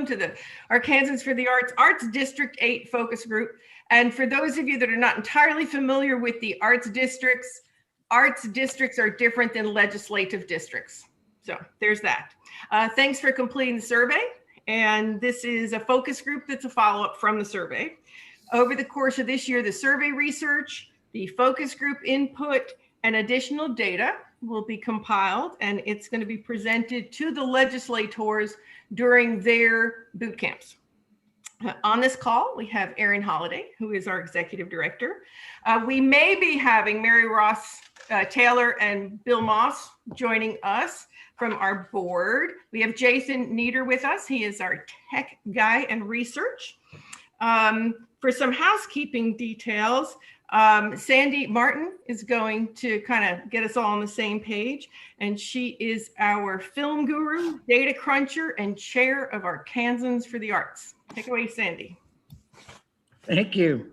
to the Arkansans for the Arts District 8 focus group. And for those of you that are not entirely familiar with the arts districts are different than legislative districts. So there's that. Thanks for completing the survey. And this is a focus group that's a follow-up from the survey. Over the course of this year, the survey research, the focus group input, and additional data will be compiled, and it's going to be presented to the legislators during their boot camps. On this call, we have Erin Holliday, who is our executive director. We may be having Mary Ross Taylor and Bill Moss joining us from our board. We have Jason Nieder with us. He is our tech guy and research. For some housekeeping details, Sandy Martin is going to kind of get us all on the same page, and she is our film guru, data cruncher, and chair of Arkansans for the Arts. Take it away, Sandy. Thank you.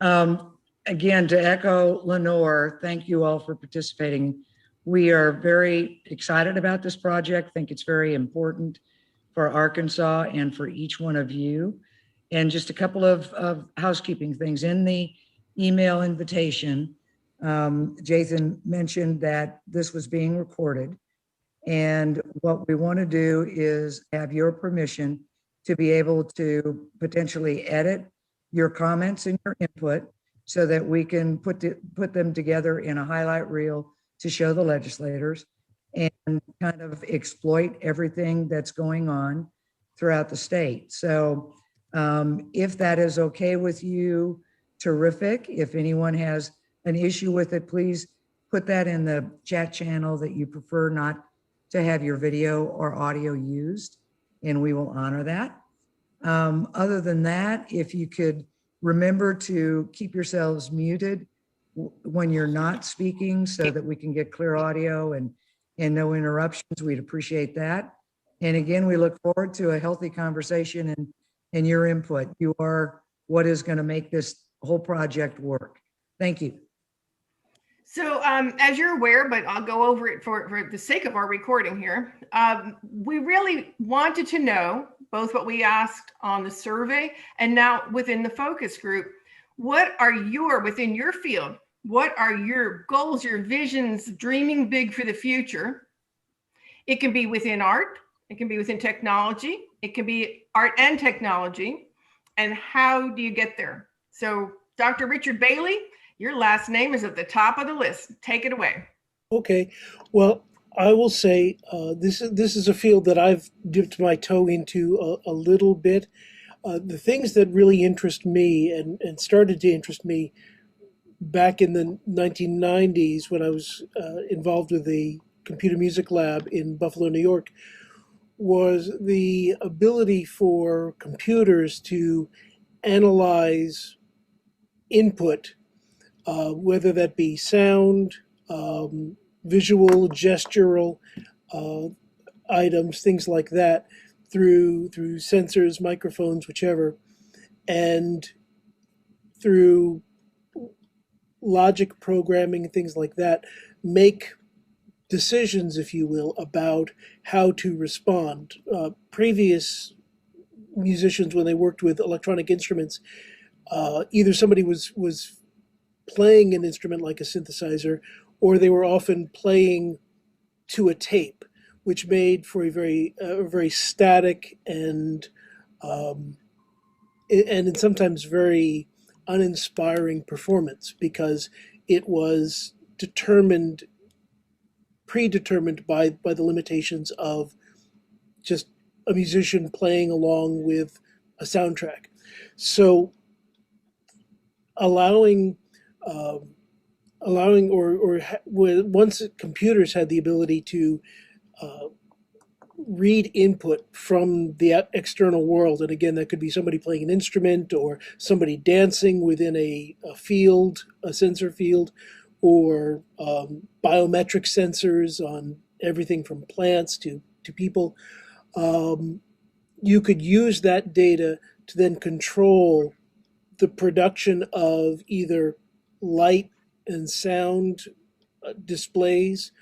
Again, to echo Lenore, thank you all for participating. We are very excited about this project. Think it's very important for Arkansas and for each one of you. And just a couple of housekeeping things. In the email invitation, Jason mentioned that this was being recorded. And what we want to do is have your permission to be able to potentially edit your comments and your input so that we can put them together in a highlight reel to show the legislators and kind of exploit everything that's going on throughout the state. So if that is okay with you, terrific. If anyone has an issue with it, please put that in the chat channel that you prefer not to have your video or audio used, and we will honor that. Other than that, if you could remember to keep yourselves muted when you're not speaking so that we can get clear audio and no interruptions, we'd appreciate that. And again, we look forward to a healthy conversation and your input. You are what is going to make this whole project work. Thank you. So as you're aware, but I'll go over it for the sake of our recording here, we really wanted to know both what we asked on the survey and now within the focus group, what are within your field, what are your goals, your visions, dreaming big for the future? It can be within art, it can be within technology, it can be art and technology, and how do you get there? So Dr. Richard Bailey, your last name is at the top of the list. Take it away. Okay, well, I will say this is a field that I've dipped my toe into a little bit. The things that really interest me and started to interest me back in the 1990s when I was involved with the computer music lab in Buffalo, New York, was the ability for computers to analyze input, whether that be sound, visual, gestural items, things like that, through sensors, microphones, whichever, and through logic programming and things like that, make decisions, if you will, about how to respond. Previous musicians, when they worked with electronic instruments, either somebody was playing an instrument like a synthesizer, or they were often playing to a tape, which made for a very static and sometimes very uninspiring performance, because it was predetermined by the limitations of just a musician playing along with a soundtrack. So once computers had the ability to read input from the external world, and again, that could be somebody playing an instrument or somebody dancing within a field, a sensor field, or biometric sensors on everything from plants to people, you could use that data to then control the production of either light and sound displays,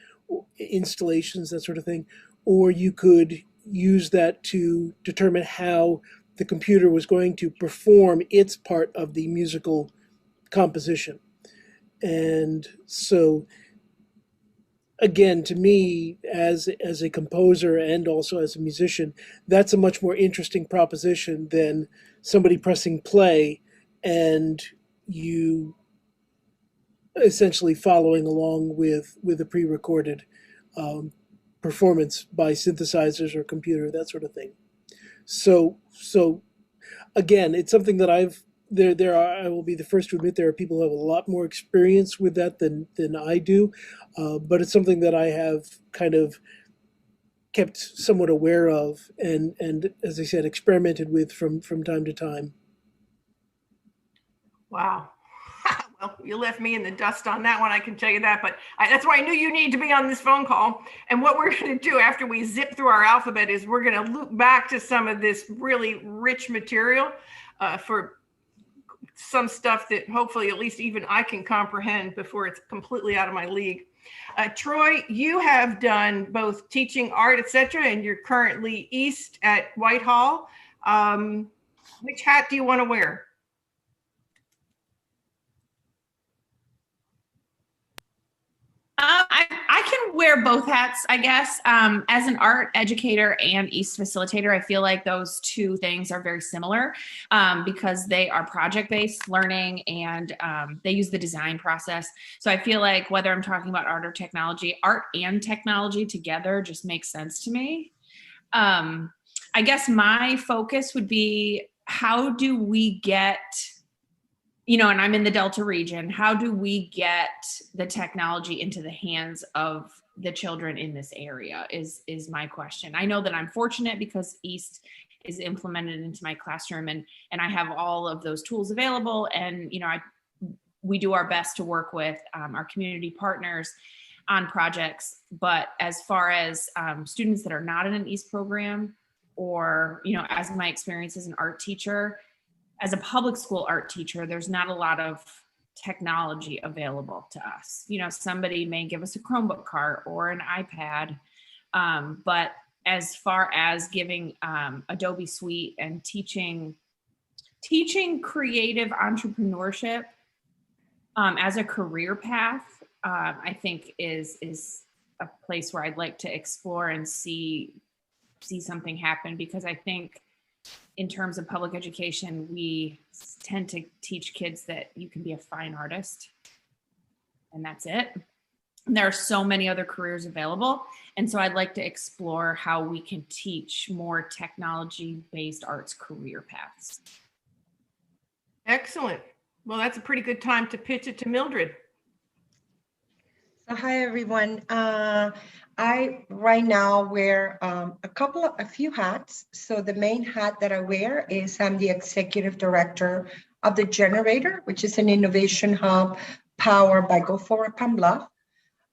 installations, that sort of thing, or you could use that to determine how the computer was going to perform its part of the musical composition. And so, again, to me, as a composer and also as a musician, that's a much more interesting proposition than somebody pressing play and you essentially following along with a pre-recorded performance by synthesizers or computer, that sort of thing. So again, it's something that I will be the first to admit there are people who have a lot more experience with that than I do, but it's something that I have kind of kept somewhat aware of and as I said, experimented with from time to time. Wow. Well, you left me in the dust on that one, I can tell you that, but that's why I knew you need to be on this phone call. And what we're going to do after we zip through our alphabet is we're going to loop back to some of this really rich material for some stuff that hopefully at least even I can comprehend before it's completely out of my league. Troy, you have done both teaching art, etc., and you're currently East at Whitehall. Which hat do you want to wear? I can wear both hats, I guess. As an art educator and East facilitator, I feel like those two things are very similar because they are project-based learning and they use the design process. So I feel like whether I'm talking about art or technology, art and technology together just makes sense to me. I guess my focus would be, how do we get, and I'm in the Delta region, how do we get the technology into the hands of the children in this area is my question. I know that I'm fortunate because East is implemented into my classroom and I have all of those tools available. And, we do our best to work with our community partners on projects. But as far as students that are not in an East program or, as my experience as an art teacher, as a public school art teacher, there's not a lot of technology available to us. Somebody may give us a Chromebook cart or an iPad, but as far as giving Adobe Suite and teaching creative entrepreneurship as a career path, I think is a place where I'd like to explore and see something happen, because I think in terms of public education, we tend to teach kids that you can be a fine artist and that's it. And there are so many other careers available. And so I'd like to explore how we can teach more technology-based arts career paths. Excellent. Well, that's a pretty good time to pitch it to Mildred. So hi, everyone. I right now wear a few hats. So the main hat that I wear is I'm the executive director of the Generator, which is an innovation hub powered by Go Forward Palm Bluff.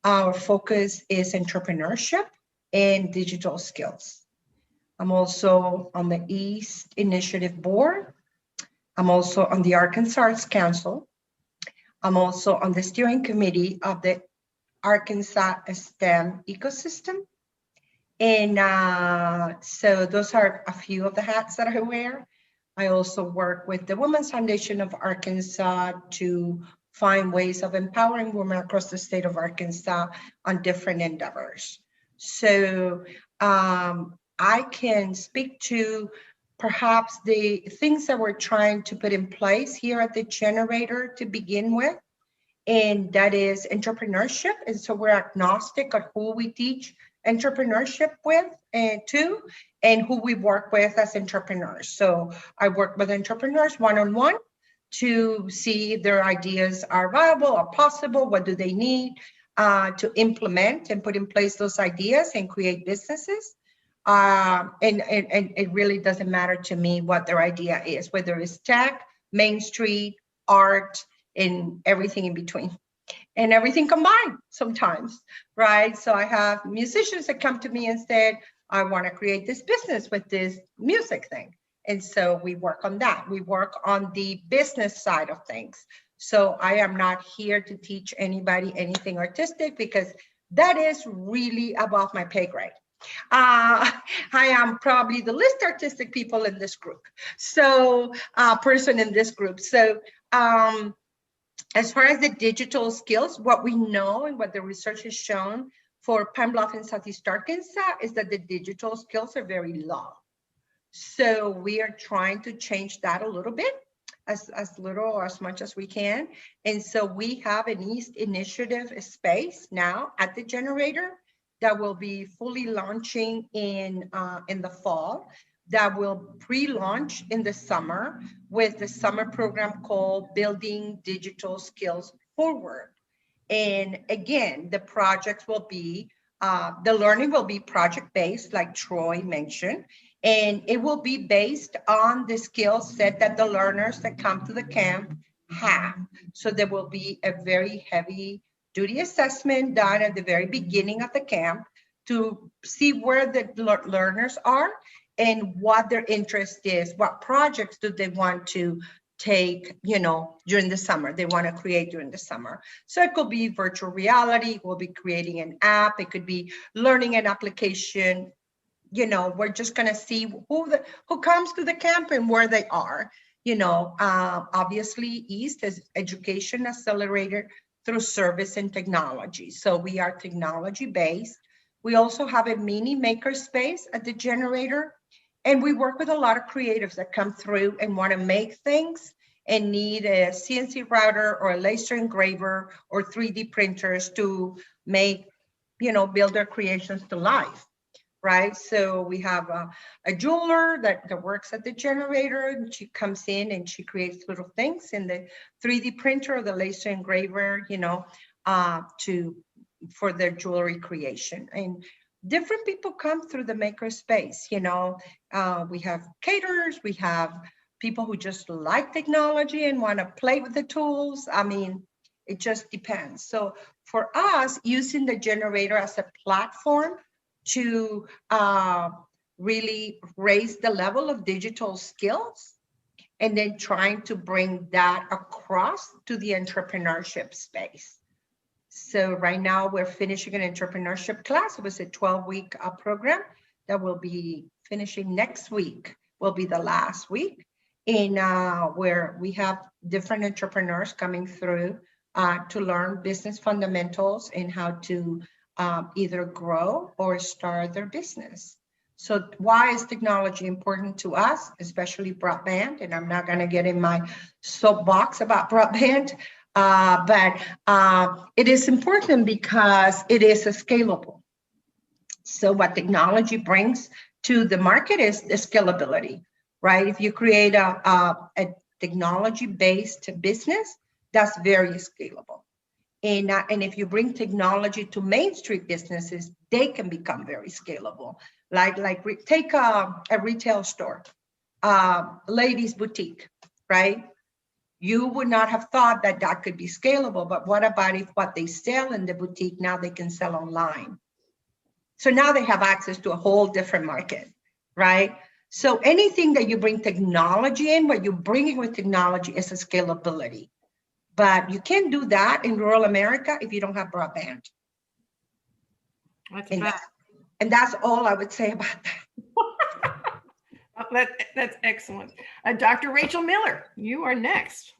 Our focus is entrepreneurship and digital skills. I'm also on the East Initiative Board. I'm also on the Arkansas Arts Council. I'm also on the steering committee of the Arkansas STEM ecosystem. And so those are a few of the hats that I wear. I also work with the Women's Foundation of Arkansas to find ways of empowering women across the state of Arkansas on different endeavors. So I can speak to perhaps the things that we're trying to put in place here at the Generator to begin with. And that is entrepreneurship. And so we're agnostic on who we teach entrepreneurship with and to, and who we work with as entrepreneurs. So I work with entrepreneurs one-on-one to see if their ideas are viable or possible. What do they need to implement and put in place those ideas and create businesses? And it really doesn't matter to me what their idea is, whether it's tech, Main Street, art, and everything in between, and everything combined sometimes, right? So I have musicians that come to me and said, I want to create this business with this music thing. And so we work on that. We work on the business side of things. So I am not here to teach anybody anything artistic because that is really above my pay grade. I am probably the least artistic people in this group. So, person in this group. So, as far as the digital skills, what we know and what the research has shown for Pine Bluff and Southeast Arkansas is that the digital skills are very low. So we are trying to change that a little bit, as little or as much as we can. And so we have an East Initiative space now at the generator that will be fully launching in the fall, that will pre-launch in the summer with the summer program called Building Digital Skills Forward. And again, the projects will be, the learning will be project-based, like Troy mentioned, and it will be based on the skill set that the learners that come to the camp have. So there will be a very heavy duty assessment done at the very beginning of the camp to see where the learners are and what their interest is, what projects do they want to take, during the summer, they want to create during the summer. So it could be virtual reality, we'll be creating an app, it could be learning an application. We're just going to see who comes to the camp and where they are. Obviously East is education accelerator through service and technology. So we are technology based. We also have a mini maker space at the generator. And we work with a lot of creatives that come through and want to make things and need a CNC router or a laser engraver or 3D printers to make, build their creations to life, right? So we have a jeweler that works at the generator, and she comes in and she creates little things in the 3D printer or the laser engraver, for their jewelry creation. And different people come through the maker space. We have caterers, we have people who just like technology and want to play with the tools. I mean, it just depends. So for us, using the generator as a platform to really raise the level of digital skills, and then trying to bring that across to the entrepreneurship space. So right now we're finishing an entrepreneurship class. It was a 12-week program that will be finishing next week, will be the last week, in where we have different entrepreneurs coming through to learn business fundamentals and how to either grow or start their business. So why is technology important to us, especially broadband? And I'm not going to get in my soapbox about broadband. But it is important because it is scalable. So what technology brings to the market is the scalability, right? If you create a technology-based business, that's very scalable. And if you bring technology to Main Street businesses, they can become very scalable. Like take a retail store, ladies' boutique, right? You would not have thought that could be scalable, but what about if what they sell in the boutique, now they can sell online? So now they have access to a whole different market, right? So anything that you bring technology in, what you're bringing with technology is a scalability. But you can't do that in rural America if you don't have broadband. And that's all I would say about that. That's excellent. Dr. Rachel Miller, you are next.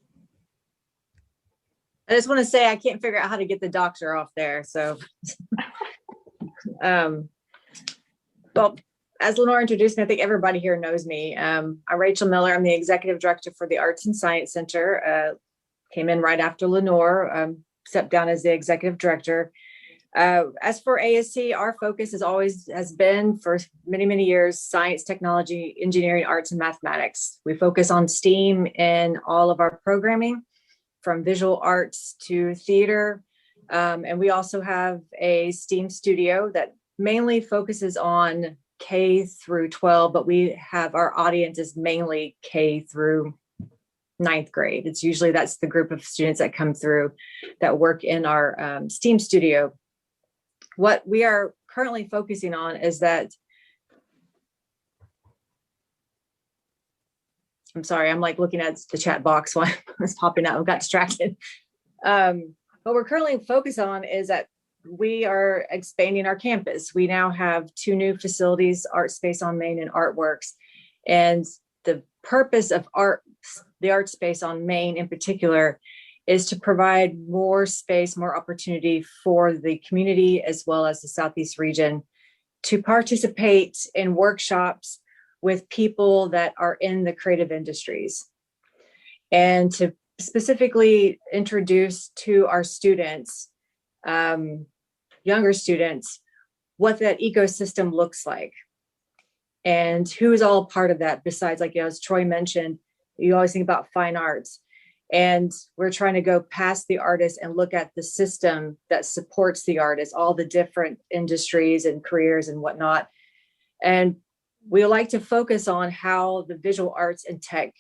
I just want to say I can't figure out how to get the doctor off there. So, well, as Lenore introduced me, I think everybody here knows me. I'm Rachel Miller. I'm the executive director for the Arts and Science Center. Came in right after Lenore, stepped down as the executive director. As for ASC, our focus has been for many, many years, science, technology, engineering, arts, and mathematics. We focus on STEAM in all of our programming, from visual arts to theater. And we also have a STEAM studio that mainly focuses on K through 12, but we have our audience is mainly K through 9th grade. It's usually that's the group of students that come through that work in our STEAM studio. What we are currently focusing on is that, I'm sorry, I'm like looking at the chat box while it's popping out. I got distracted. What we're currently focused on is that we are expanding our campus. We now have 2 new facilities, Art Space on Main and Artworks. And the purpose of the Art Space on Main in particular, is to provide more space, more opportunity for the community as well as the Southeast region to participate in workshops with people that are in the creative industries, and to specifically introduce to our students, younger students, what that ecosystem looks like and who is all part of that. Besides, like, as Troy mentioned, you always think about fine arts, and we're trying to go past the artist and look at the system that supports the artist, all the different industries and careers and whatnot. And we like to focus on how the visual arts and tech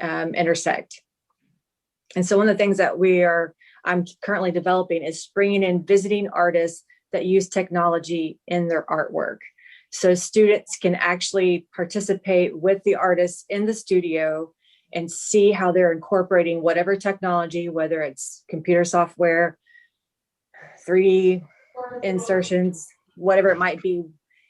intersect. And so one of the things that I'm currently developing is bringing in visiting artists that use technology in their artwork. So students can actually participate with the artists in the studio and see how they're incorporating whatever technology, whether it's computer software, 3D insertions, whatever it might be.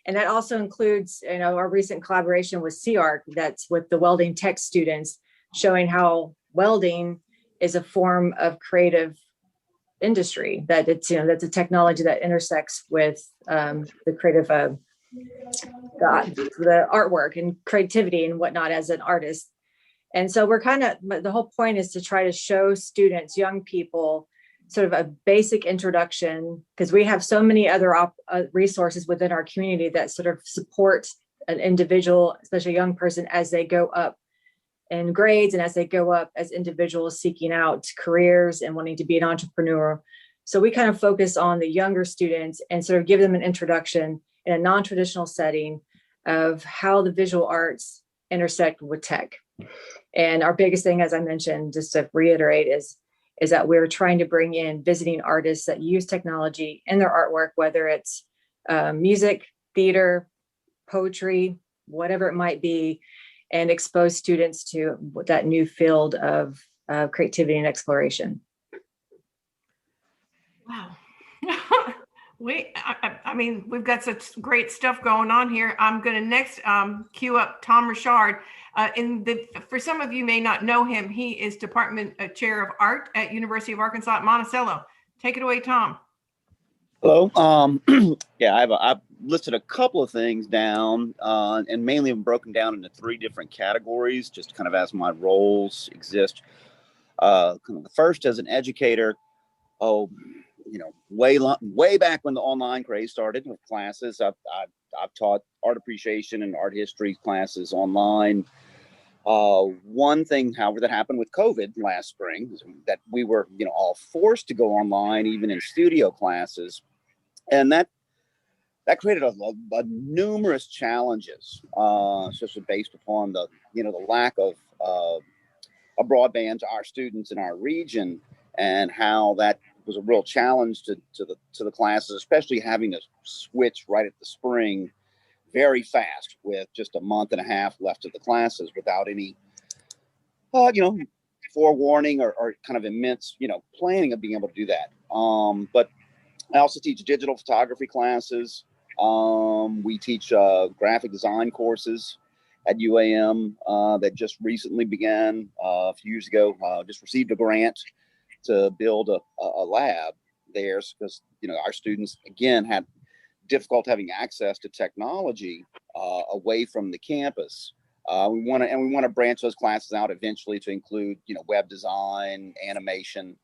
And that also includes, our recent collaboration with CART, that's with the welding tech students, showing how welding is a form of creative industry, that it's, that's a technology that intersects with the creative, the artwork and creativity and whatnot as an artist. And so the whole point is to try to show students, young people, sort of a basic introduction, because we have so many other resources within our community that sort of support an individual, especially a young person, as they go up in grades and as they go up as individuals seeking out careers and wanting to be an entrepreneur. So we kind of focus on the younger students and sort of give them an introduction in a non-traditional setting of how the visual arts intersect with tech. And our biggest thing, as I mentioned, just to reiterate, is that we're trying to bring in visiting artists that use technology in their artwork, whether it's music, theater, poetry, whatever it might be, and expose students to that new field of creativity and exploration. Wow. I mean, we've got such great stuff going on here. I'm going to next cue up Tom Richard. For some of you may not know him, he is Department Chair of Art at University of Arkansas at Monticello. Take it away, Tom. Hello. Yeah, I've listed a couple of things down, and mainly broken down into 3 different categories, just kind of as my roles exist. Kind of the first, as an educator, way back when the online craze started with classes, I've taught art appreciation and art history classes online. One thing, however, that happened with COVID last spring is that we were, all forced to go online, even in studio classes, and that created a numerous challenges, especially based upon the lack of a broadband to our students in our region, and how that was a real challenge to the classes, especially having to switch right at the spring very fast with just a month and a half left of the classes without any, forewarning or kind of immense, planning of being able to do that. But I also teach digital photography classes. We teach graphic design courses at UAM that just recently began a few years ago. Just received a grant to build a lab there because, our students, again, had difficult having access to technology away from the campus. We want to branch those classes out eventually to include, web design, animation,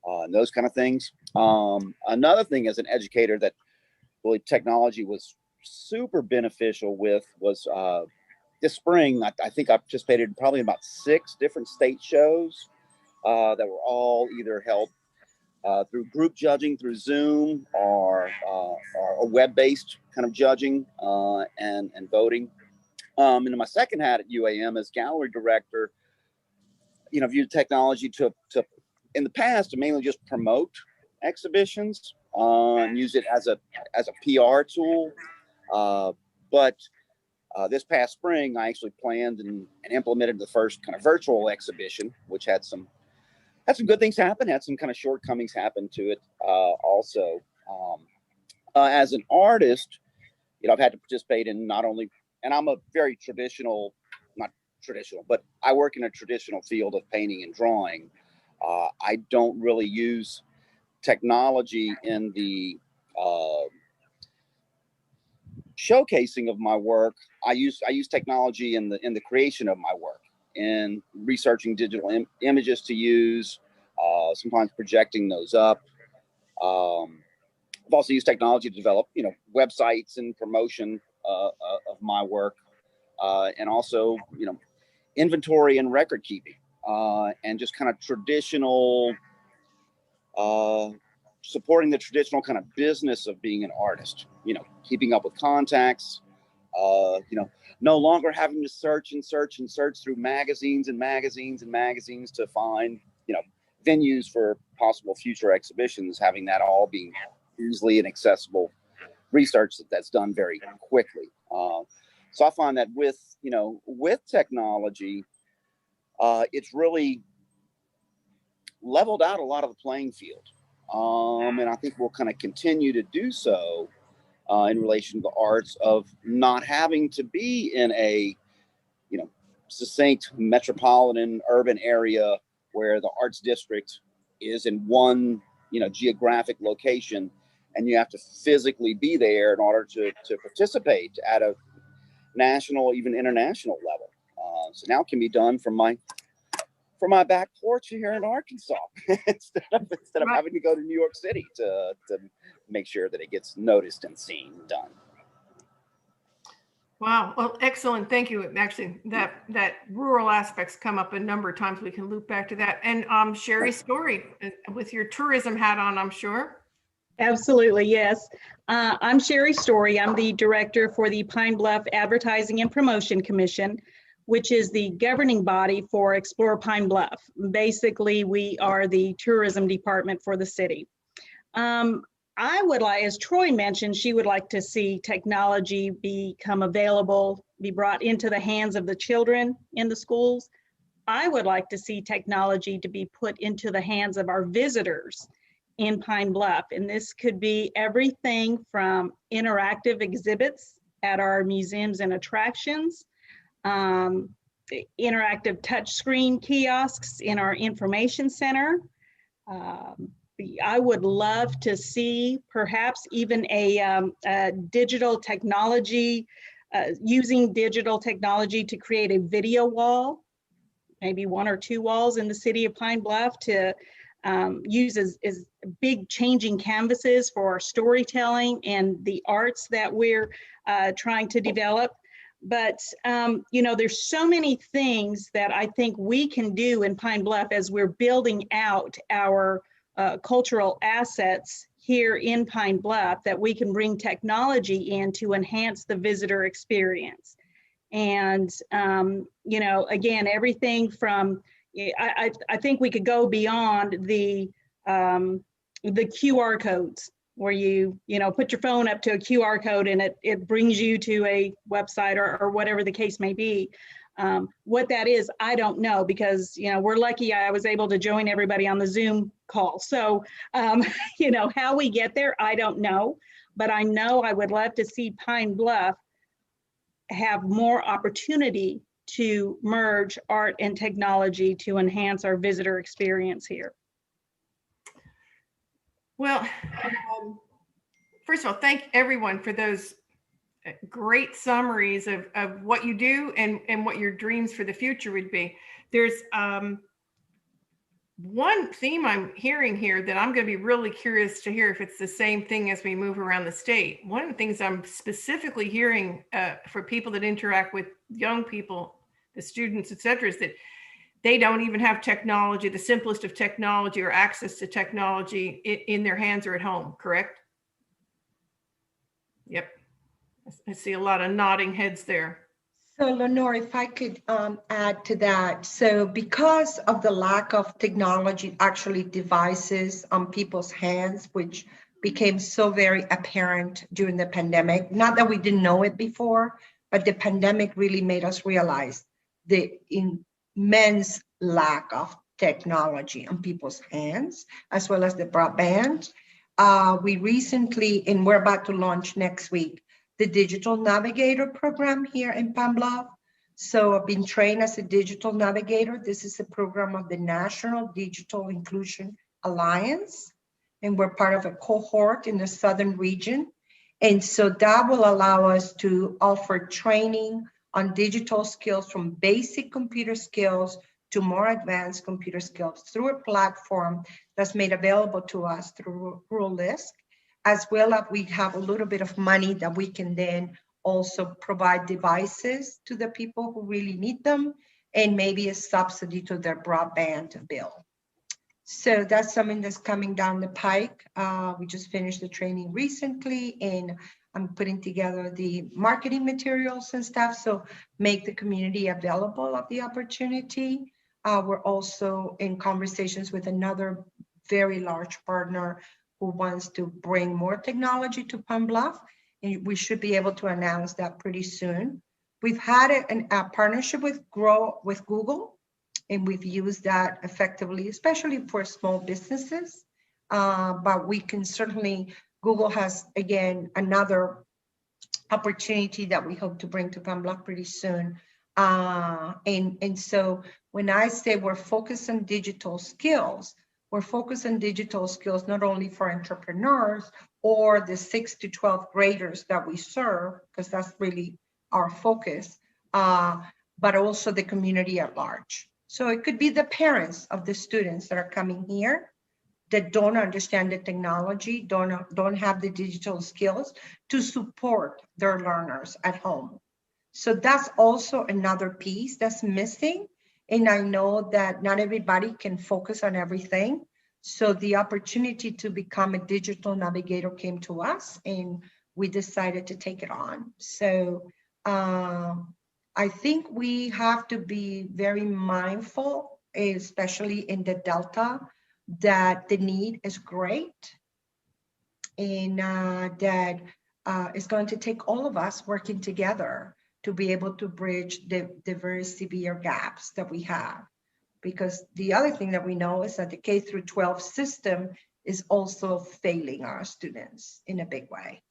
and those kind of things. Another thing as an educator that really technology was super beneficial with was this spring, I think I participated in probably about 6 different state shows that were all either held through group judging through Zoom or web-based kind of judging and voting. And my second hat at UAM as gallery director, viewed technology to in the past to mainly just promote exhibitions and use it as a PR tool. But this past spring, I actually planned and implemented the first kind of virtual exhibition, which had some good things happen, had some kind of shortcomings happen to it also. As an artist, I've had to participate in not only, and I'm a very traditional, not traditional, but I work in a traditional field of painting and drawing. I don't really use technology in the showcasing of my work. I use technology in the creation of my work, and researching digital images to use, sometimes projecting those up. I've also used technology to develop, websites and promotion of my work, and also, inventory and record keeping, and just kind of traditional, supporting the traditional kind of business of being an artist. Keeping up with contacts. No longer having to search through magazines and magazines and magazines to find, venues for possible future exhibitions, having that all being easily and accessible research that's done very quickly. So I find that with technology, it's really leveled out a lot of the playing field. And I think we'll kind of continue to do so in relation to the arts, of not having to be in a, succinct metropolitan urban area where the arts district is in one, geographic location, and you have to physically be there in order to participate at a national, even international level. So now it can be done from my back porch here in Arkansas instead of having to go to New York City to make sure that it gets noticed and seen and done. Wow. Well, excellent. Thank you. Actually, that rural aspects come up a number of times. We can loop back to that. And Sheri Story, with your tourism hat on, I'm sure. Absolutely, yes. I'm Sheri Story. I'm the director for the Pine Bluff Advertising and Promotion Commission, which is the governing body for Explore Pine Bluff. Basically, we are the tourism department for the city. I would like, as Troy mentioned, she would like to see technology become available, be brought into the hands of the children in the schools. I would like to see technology to be put into the hands of our visitors in Pine Bluff. And this could be everything from interactive exhibits at our museums and attractions, interactive touchscreen kiosks in our information center. I would love to see perhaps even a digital technology, using digital technology to create a video wall, maybe 1 or 2 walls in the city of Pine Bluff to use as big changing canvases for our storytelling and the arts that we're trying to develop. But, there's so many things that I think we can do in Pine Bluff as we're building out our cultural assets here in Pine Bluff, that we can bring technology in to enhance the visitor experience. And, again, everything from, I think we could go beyond the QR codes where you put your phone up to a QR code and it brings you to a website or whatever the case may be. What that is, I don't know, because, we're lucky I was able to join everybody on the Zoom call. So, how we get there, I don't know, but I know I would love to see Pine Bluff have more opportunity to merge art and technology to enhance our visitor experience here. Well, first of all, thank everyone for those great summaries of what you do and what your dreams for the future would be. There's one theme I'm hearing here that I'm going to be really curious to hear if it's the same thing as we move around the state. One of the things I'm specifically hearing for people that interact with young people, the students, et cetera, is that they don't even have technology, the simplest of technology or access to technology in their hands or at home, correct? Yep. I see a lot of nodding heads there. So Lenore, if I could add to that. So because of the lack of technology, actually devices on people's hands, which became so very apparent during the pandemic, not that we didn't know it before, but the pandemic really made us realize the immense lack of technology on people's hands, as well as the broadband. We recently, and we're about to launch next week, the Digital Navigator program here in Pine Bluff. So I've been trained as a digital navigator. This is a program of the National Digital Inclusion Alliance, and we're part of a cohort in the southern region. And so that will allow us to offer training on digital skills, from basic computer skills to more advanced computer skills, through a platform that's made available to us through Rural List, as well as we have a little bit of money that we can then also provide devices to the people who really need them, and maybe a subsidy to their broadband bill. So that's something that's coming down the pike. We just finished the training recently, and I'm putting together the marketing materials and stuff, so make the community available of the opportunity. We're also in conversations with another very large partner who wants to bring more technology to Pine Bluff, and we should be able to announce that pretty soon. We've had a partnership with Google, and we've used that effectively, especially for small businesses. But we can certainly, Google has, again, another opportunity that we hope to bring to Pine Bluff pretty soon. And so when I say we're focused on digital skills, we're focused on digital skills not only for entrepreneurs or the 6 to 12 graders that we serve, because that's really our focus, but also the community at large. So it could be the parents of the students that are coming here that don't understand the technology, don't have the digital skills to support their learners at home. So that's also another piece that's missing. And I know that not everybody can focus on everything. So the opportunity to become a digital navigator came to us, and we decided to take it on. So I think we have to be very mindful, especially in the Delta, that the need is great, and that it's going to take all of us working together to be able to bridge the very severe gaps that we have. Because the other thing that we know is that the K through 12 system is also failing our students in a big way.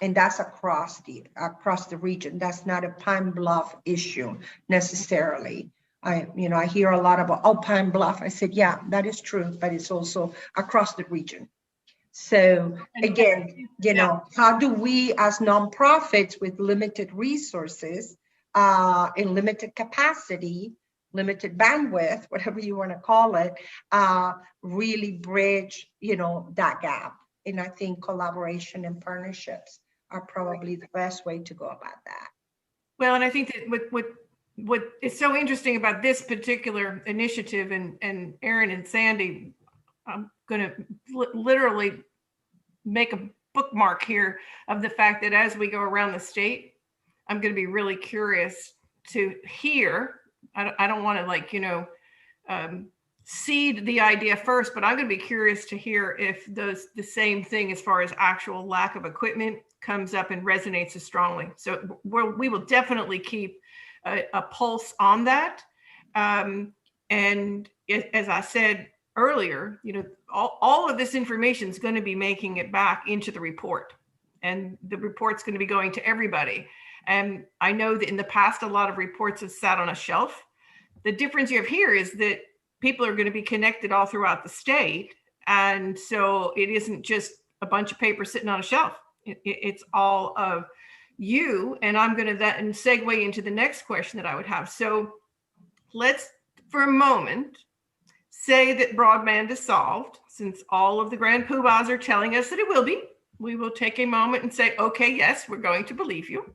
And that's across the region. That's not a Pine Bluff issue necessarily. I hear a lot about, Pine Bluff. I said, yeah, that is true, but it's also across the region. So again, how do we as nonprofits with limited resources and limited capacity, limited bandwidth, whatever you want to call it, really bridge, that gap? And I think collaboration and partnerships are probably the best way to go about that. Well, and I think that what is so interesting about this particular initiative, and Aaron and Sandy, I'm going to literally make a bookmark here of the fact that as we go around the state, I'm going to be really curious to hear. I don't want to seed the idea first, but I'm going to be curious to hear if the same thing as far as actual lack of equipment comes up and resonates as strongly. So we will definitely keep a pulse on that. And as I said earlier, all of this information is going to be making it back into the report, and the report's going to be going to everybody. And I know that in the past, a lot of reports have sat on a shelf. The difference you have here is that people are going to be connected all throughout the state. And so it isn't just a bunch of paper sitting on a shelf. It's all of you. And I'm going to then segue into the next question that I would have. So let's, for a moment, say that broadband is solved, since all of the grand poobahs are telling us that it will be. We will take a moment and say, okay, yes, we're going to believe you.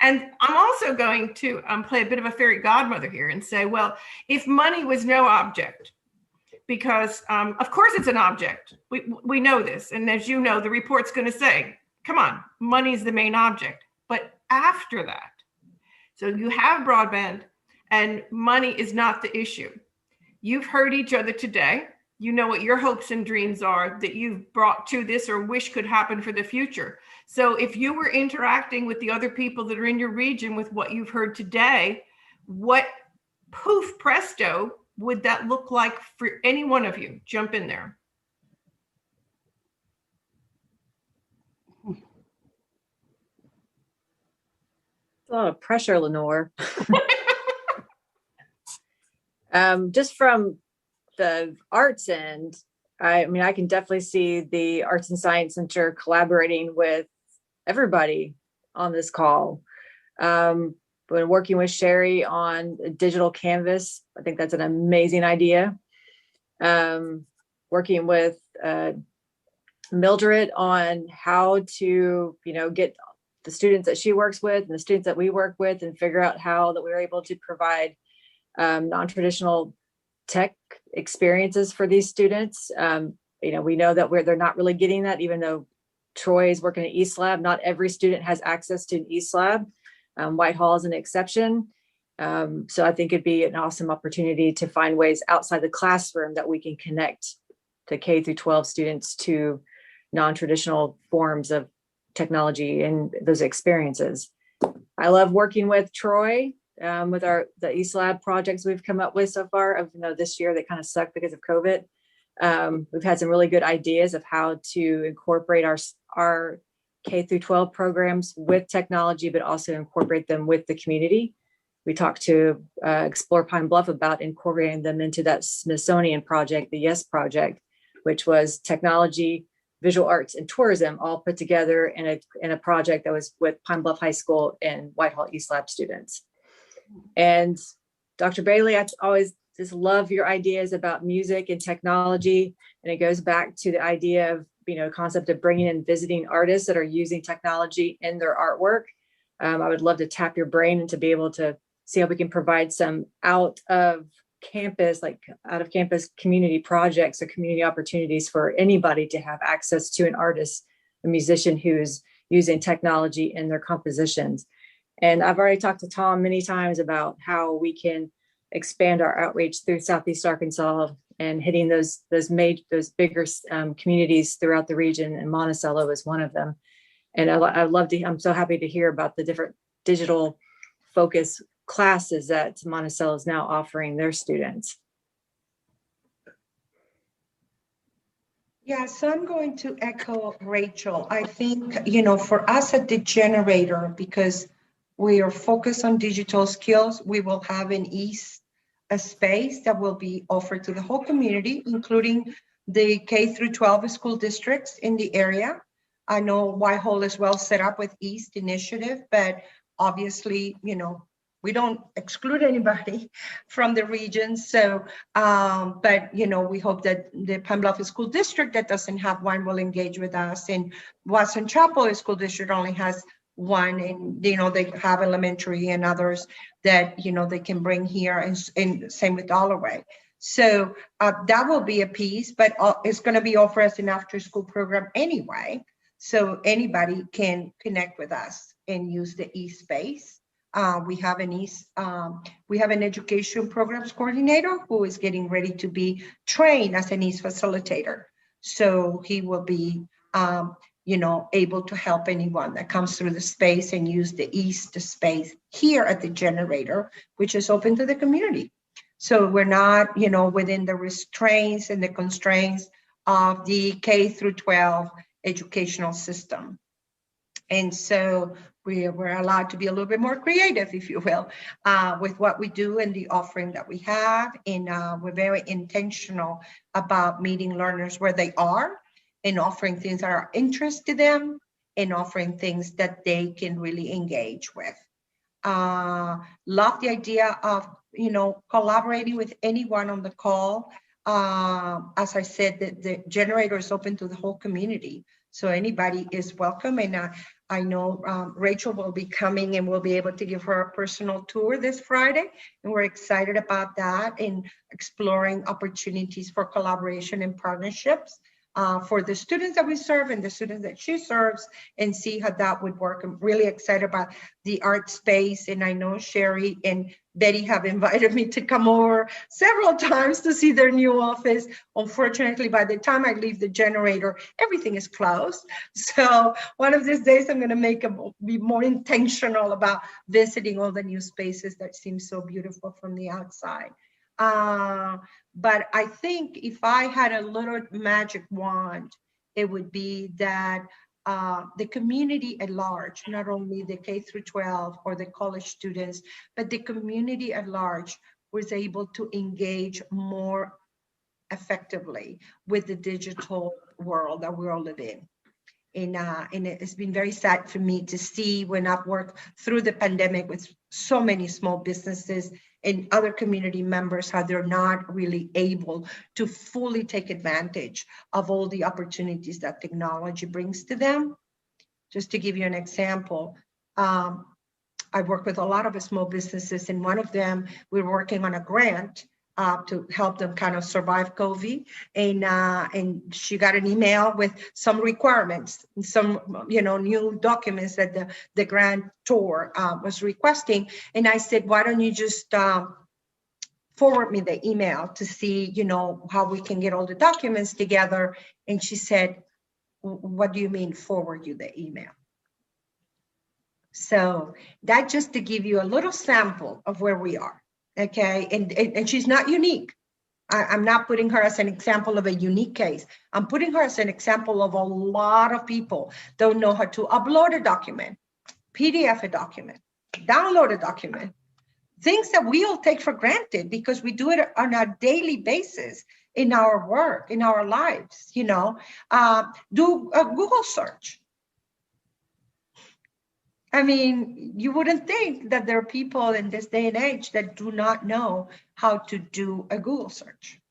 And I'm also going to play a bit of a fairy godmother here and say, well, if money was no object, because of course it's an object. We know this. And as you know, the report's going to say, come on, money is the main object. But after that, so you have broadband and money is not the issue. You've heard each other today. You know what your hopes and dreams are that you've brought to this or wish could happen for the future. So if you were interacting with the other people that are in your region with what you've heard today, what poof presto would that look like for any one of you? Jump in there. A lot of pressure, Lenore. Just from the arts end, I mean, I can definitely see the Arts and Science Center collaborating with everybody on this call. When working with Sheri on a digital canvas, I think that's an amazing idea. Working with Mildred on how to, get the students that she works with and the students that we work with and figure out how that we're able to provide non-traditional tech experiences for these students. We know that they're not really getting that, even though Troy is working at East Lab. Not every student has access to an East Lab. Whitehall is an exception. So I think it'd be an awesome opportunity to find ways outside the classroom that we can connect the K through 12 students to non-traditional forms of technology and those experiences. I love working with Troy with the East Lab projects we've come up with so far. Of this year, they kind of sucked because of COVID. We've had some really good ideas of how to incorporate our K through 12 programs with technology, but also incorporate them with the community. We talked to Explore Pine Bluff about incorporating them into that Smithsonian project, the YES project, which was technology, visual arts, and tourism all put together in a project that was with Pine Bluff High School and Whitehall East Lab students. And Dr. Bailey, I always just love your ideas about music and technology. And it goes back to the idea of, concept of bringing in visiting artists that are using technology in their artwork. I would love to tap your brain and to be able to see how we can provide some out of campus community projects or community opportunities for anybody to have access to an artist, a musician who's using technology in their compositions. And I've already talked to Tom many times about how we can expand our outreach through Southeast Arkansas and hitting those bigger communities throughout the region, and Monticello is one of them. And I'm so happy to hear about the different digital focus classes that Monticello is now offering their students. Yeah, so I'm going to echo Rachel. I think, for us at the generator, because we are focused on digital skills, we will have a space that will be offered to the whole community, including the K through 12 school districts in the area. I know Whitehall is well set up with East Initiative, but obviously, we don't exclude anybody from the region. So, but, we hope that the Pine Bluff School District that doesn't have one will engage with us. And Watson Chapel School District only has one, and, they have elementary and others that, they can bring here, and same with Dollarway. So that will be a piece, but it's going to be offered as an after school program anyway. So anybody can connect with us and use the e-space. We have an education programs coordinator who is getting ready to be trained as an EAST facilitator. So he will be, able to help anyone that comes through the space and use the EAST space here at the generator, which is open to the community. So we're not, within the restraints and the constraints of the K through 12 educational system. And so we're allowed to be a little bit more creative, if you will, with what we do and the offering that we have. And we're very intentional about meeting learners where they are and offering things that are interest to them and offering things that they can really engage with. Love the idea of, collaborating with anyone on the call. As I said, the generator is open to the whole community. So anybody is welcome. And I know Rachel will be coming and we'll be able to give her a personal tour this Friday. And we're excited about that and exploring opportunities for collaboration and partnerships for the students that we serve and the students that she serves, and see how that would work. I'm really excited about the art space. And I know Sheri and Betty have invited me to come over several times to see their new office. Unfortunately, by the time I leave the generator, everything is closed. So one of these days, I'm going to be more intentional about visiting all the new spaces that seem so beautiful from the outside. But I think if I had a little magic wand, it would be that the community at large, not only the K through 12 or the college students, but the community at large was able to engage more effectively with the digital world that we all live in. And it's been very sad for me to see when I've worked through the pandemic with so many small businesses and other community members, how they're not really able to fully take advantage of all the opportunities that technology brings to them. Just to give you an example, I work with a lot of small businesses, and one of them, we're working on a grant to help them kind of survive COVID. And she got an email with some requirements, some new documents that the grantor was requesting. And I said, why don't you just forward me the email to see, how we can get all the documents together. And she said, what do you mean forward you the email? So that just to give you a little sample of where we are. Okay, and she's not unique. I'm not putting her as an example of a unique case. I'm putting her as an example of a lot of people don't know how to upload a document, PDF a document, download a document, things that we all take for granted because we do it on a daily basis in our work, in our lives, do a Google search. I mean, you wouldn't think that there are people in this day and age that do not know how to do a Google search.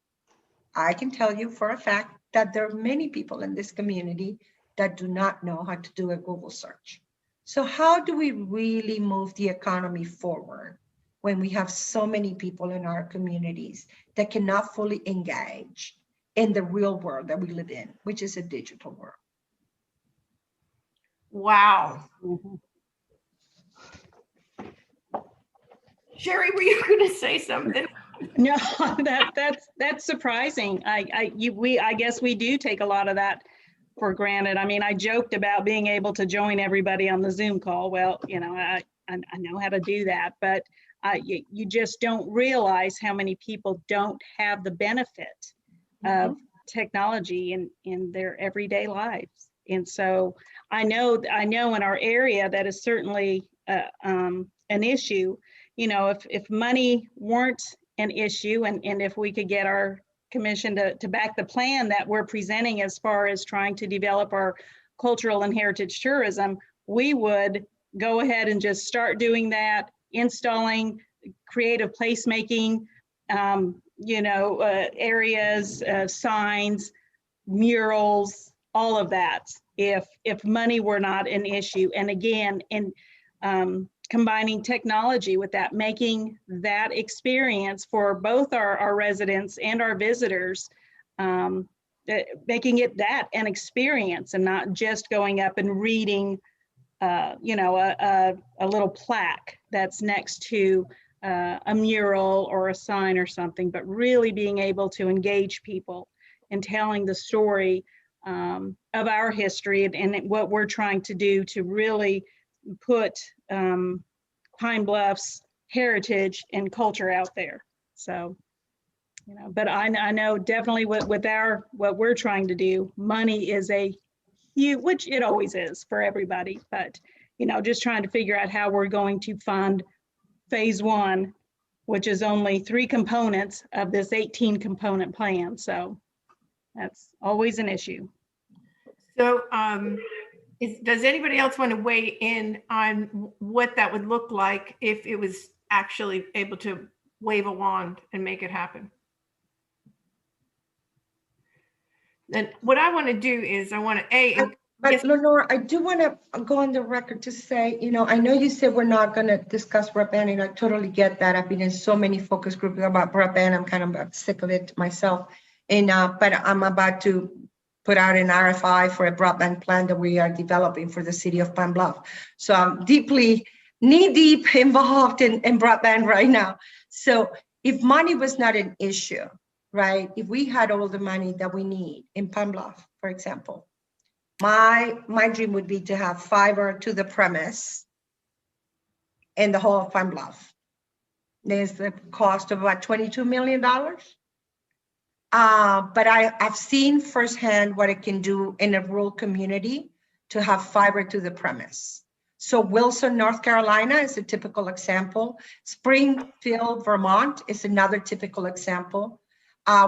I can tell you for a fact that there are many people in this community that do not know how to do a Google search. So how do we really move the economy forward when we have so many people in our communities that cannot fully engage in the real world that we live in, which is a digital world? Wow. Sheri, were you going to say something? No, that's surprising. I guess we do take a lot of that for granted. I mean, I joked about being able to join everybody on the Zoom call. Well, I know how to do that, but you just don't realize how many people don't have the benefit of technology in their everyday lives. And so I know in our area that is certainly an issue. If money weren't an issue and if we could get our commission to back the plan that we're presenting as far as trying to develop our cultural and heritage tourism, we would go ahead and just start doing that, installing creative placemaking, areas, signs, murals, all of that, if money were not an issue. And again, combining technology with that, making that experience for both our residents and our visitors, making it that an experience and not just going up and reading, a little plaque that's next to a mural or a sign or something, but really being able to engage people and telling the story of our history and what we're trying to do to really put Pine Bluff's heritage and culture out there. So, but I know definitely what we're trying to do, money is a huge, which it always is for everybody, but just trying to figure out how we're going to fund phase 1, which is only 3 components of this 18 component plan. So that's always an issue. So, does anybody else want to weigh in on what that would look like if it was actually able to wave a wand and make it happen? And what I want to do is I want to, But yes. Lenore, I do want to go on the record to say, I know you said we're not going to discuss broadband, and I totally get that. I've been in so many focus groups about broadband. I'm kind of sick of it myself. And but I'm about to put out an RFI for a broadband plan that we are developing for the city of Pine Bluff. So I'm deeply knee-deep involved in broadband right now. So if money was not an issue, right? If we had all the money that we need in Pine Bluff, for example, my dream would be to have fiber to the premise in the whole of Pine Bluff. There's the cost of about $22 million. But I've seen firsthand what it can do in a rural community to have fiber to the premise. So Wilson, North Carolina is a typical example. Springfield, Vermont is another typical example,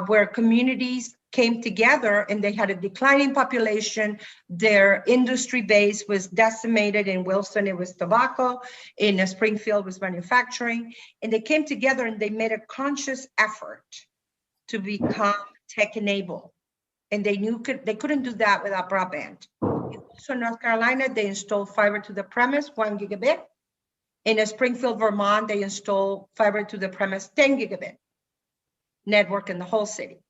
where communities came together and they had a declining population. Their industry base was decimated. In Wilson, it was tobacco. In Springfield, it was manufacturing. And they came together and they made a conscious effort to become tech-enabled. And they knew they couldn't do that without broadband. In Wilson, North Carolina, they installed fiber to the premise, 1 gigabit. In Springfield, Vermont, they installed fiber to the premise, 10 gigabit network in the whole city.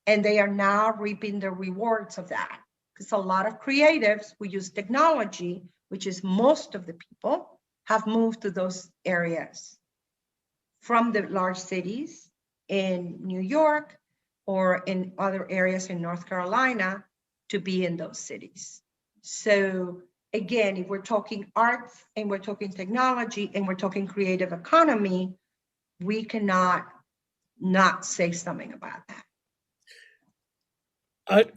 And they are now reaping the rewards of that. Because a lot of creatives who use technology, which is most of the people, have moved to those areas from the large cities in New York or in other areas in North Carolina to be in those cities. So again, if we're talking arts and we're talking technology and we're talking creative economy, we cannot not say something about that.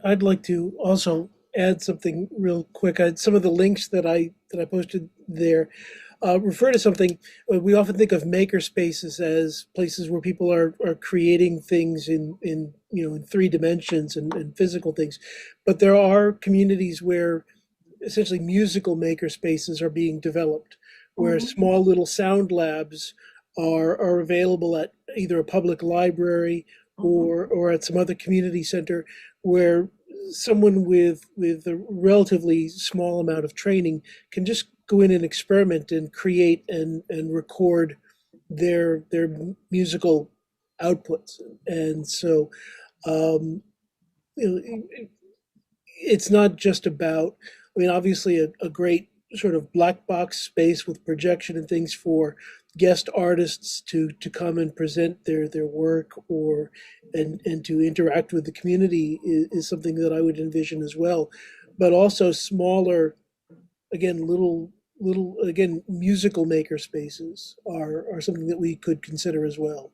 I'd like to also add something real quick. Some of the links that I posted there refer to something. We often think of maker spaces as places where people are creating things in 3 dimensions and physical things, but there are communities where essentially musical maker spaces are being developed, where small little sound labs are available at either a public library or at some other community center, where someone with a relatively small amount of training can just go in and experiment and create and record their musical outputs. And so it's not just about, obviously a great sort of black box space with projection and things for guest artists to come and present their work and to interact with the community is something that I would envision as well. But also smaller, again, little musical maker spaces are something that we could consider as well.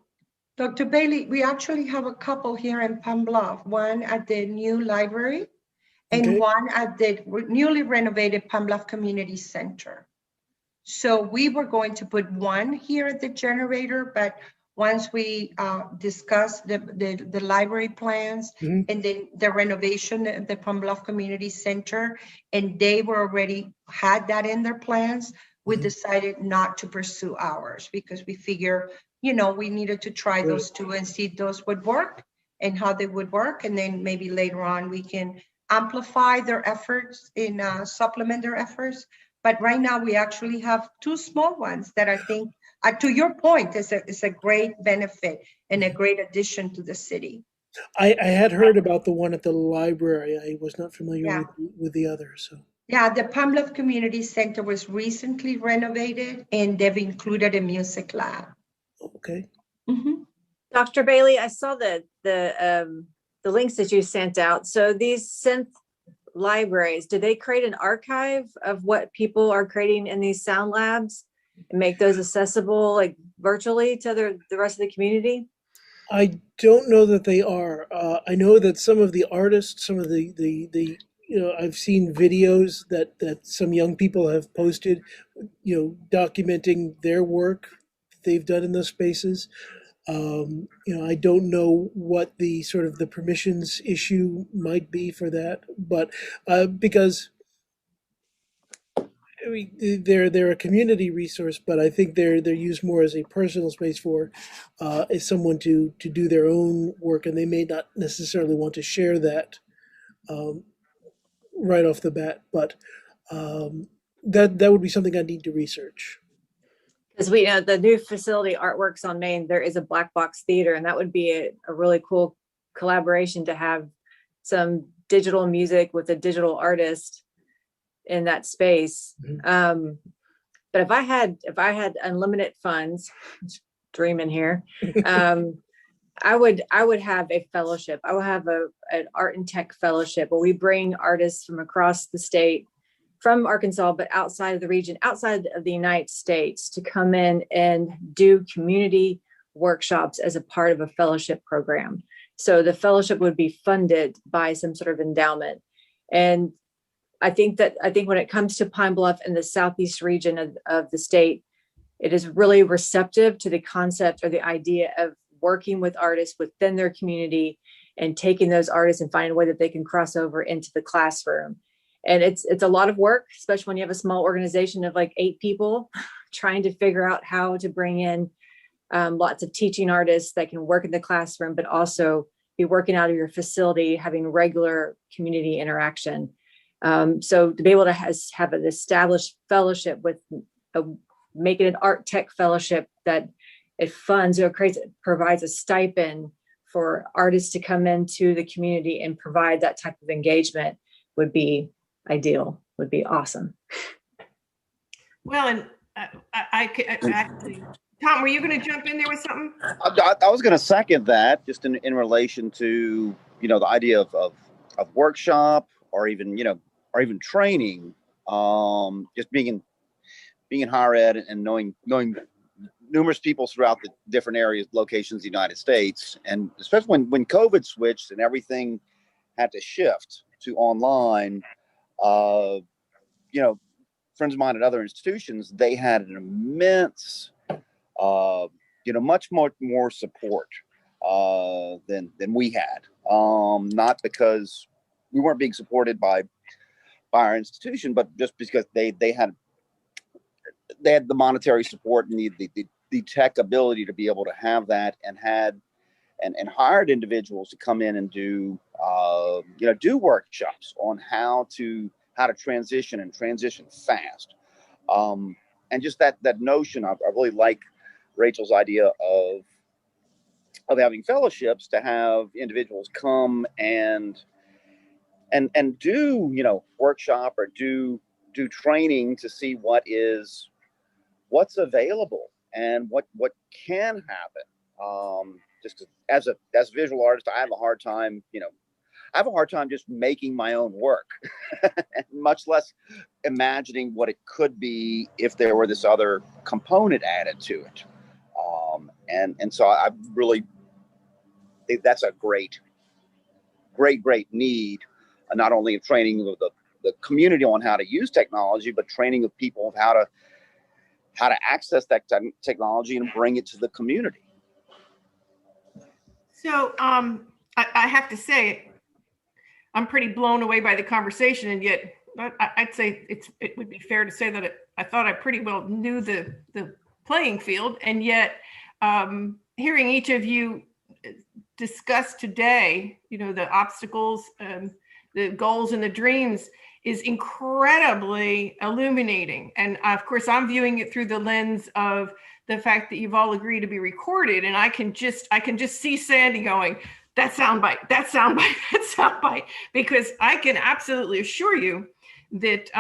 Dr. Bailey, we actually have a couple here in Palm Bluff, one at the new library and one at the newly renovated Palm Bluff Community Center. So we were going to put one here at the generator, but once we discussed the library plans and then the renovation of the Palm Bluff Community Center, and they were already had that in their plans, we decided not to pursue ours because we figure, we needed to try those 2 and see if those would work and how they would work. And then maybe later on we can amplify their efforts and supplement their efforts. But right now we actually have 2 small ones that I think, to your point, is a great benefit and a great addition to the city. I had heard about the one at the library. I was not familiar with the other. So yeah, the Palm Bluff Community Center was recently renovated and they've included a music lab. Okay. Dr. Bailey, I saw the links that you sent out. So these synth libraries, do they create an archive of what people are creating in these sound labs and make those accessible like virtually to the rest of the community? I don't know that they are. I know that some of the artists, some of the I've seen videos that some young people have posted, documenting their work they've done in those spaces. I don't know what the sort of the permissions issue might be for that, but because they're a community resource, but I think they're used more as a personal space for someone to do their own work, and they may not necessarily want to share that right off the bat. But that would be something I need to research. Because we know the new facility, Artworks on Main, there is a black box theater, and that would be a really cool collaboration to have some digital music with a digital artist in that space. But if I had unlimited funds, dreaming here, I would have a fellowship. I would have an art and tech fellowship where we bring artists from across the state, from Arkansas, but outside of the region, outside of the United States, to come in and do community workshops as a part of a fellowship program. So the fellowship would be funded by some sort of endowment. And I think when it comes to Pine Bluff and the southeast region of the state, it is really receptive to the concept or the idea of working with artists within their community and taking those artists and finding a way that they can cross over into the classroom. And it's a lot of work, especially when you have a small organization of like 8 people trying to figure out how to bring in lots of teaching artists that can work in the classroom, but also be working out of your facility, having regular community interaction. So to be able to have an established fellowship with make it an art tech fellowship that it funds or provides a stipend for artists to come into the community and provide that type of engagement would be ideal, would be awesome. Well, and Tom, were you going to jump in there with something? I was going to second that, just in relation to, the idea of workshop or even, or even training, just being in higher ed and knowing numerous people throughout the different areas, locations, of the United States. And especially when COVID switched and everything had to shift to online, friends of mine at other institutions, they had an immense, much more support than we had. Not because we weren't being supported by our institution, but just because they had the monetary support and the tech ability to be able to have that, and hired individuals to come in and do workshops on how to transition fast. And just that notion, I really like Rachel's idea of having fellowships, to have individuals come and do, workshop or do training to see what's available and what can happen. Just as a visual artist, I have a hard time, just making my own work, much less imagining what it could be if there were this other component added to it. And so I really think that's a great need, not only of training of the community on how to use technology, but training of people of how to access that technology and bring it to the community. So I have to say, I'm pretty blown away by the conversation, and yet I'd say it would be fair to say that I thought I pretty well knew the playing field, and yet hearing each of you discuss today, the obstacles, the goals, and the dreams is incredibly illuminating. And of course, I'm viewing it through the lens of the fact that you've all agreed to be recorded, and I can just see Sandy going, that soundbite, that soundbite, that soundbite, because I can absolutely assure you that,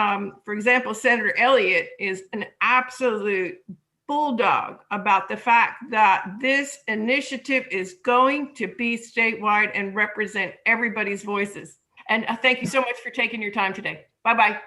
for example, Senator Elliott is an absolute bulldog about the fact that this initiative is going to be statewide and represent everybody's voices. And thank you so much for taking your time today. Bye-bye.